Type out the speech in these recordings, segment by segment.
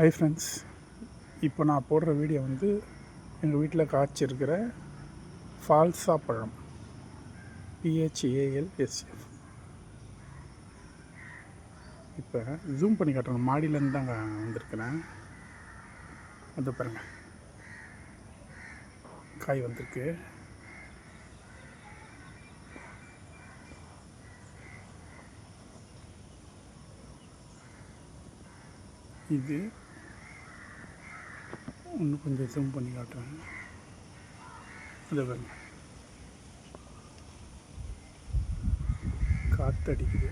Hi friends, இப்போ நான் போடுற வீடியோ வந்து எங்கள் வீட்டில் காய்ச்சிருக்கிற ஃபால்ஸா பழம், PHALSF. இப்போ ஜூம் பண்ணி காட்டுறேன், மாடியிலேருந்து தாங்க வந்திருக்கிறேன். அது பாருங்கள், காய் வந்திருக்கு. இது இன்னும் கொஞ்சம் ஜூம் பண்ணி காட்டுறேன். அது பாருங்கள், காற்றடிக்குது.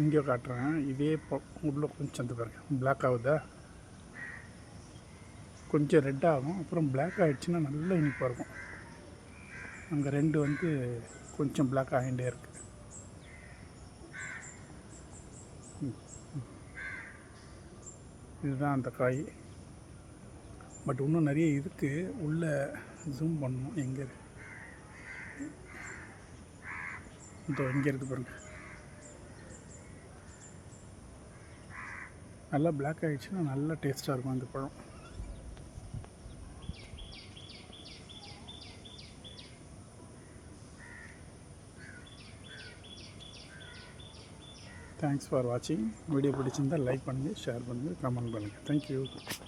இங்கே காட்டுறேன். இதே உள்ளே கொஞ்சம் அந்த பாருங்கள், பிளாக் ஆகுதா, கொஞ்சம் ரெட் ஆகும், அப்புறம் பிளாக் ஆகிடுச்சுன்னா நல்ல இனிப்பாக இருக்கும். அங்கே ரெண்டு வந்து கொஞ்சம் பிளாக் ஆகிட்டே இருக்குது. இதுதான் அந்த காய். பட் இன்னும் நிறைய இருக்குது, உள்ளே ஜூம் பண்ணணும். எங்கே இங்கே இருக்குது பாருங்கள். நல்லா பிளாக் ஆகிடுச்சுன்னா நல்லா டேஸ்ட்டாக இருக்கும் அந்த பழம். தேங்க்ஸ் ஃபார் வாட்சிங். வீடியோ பிடிச்சிருந்தால் லைக் பண்ணுங்கள், ஷேர் பண்ணுங்கள், கமெண்ட் பண்ணுங்கள். தேங்க்யூ.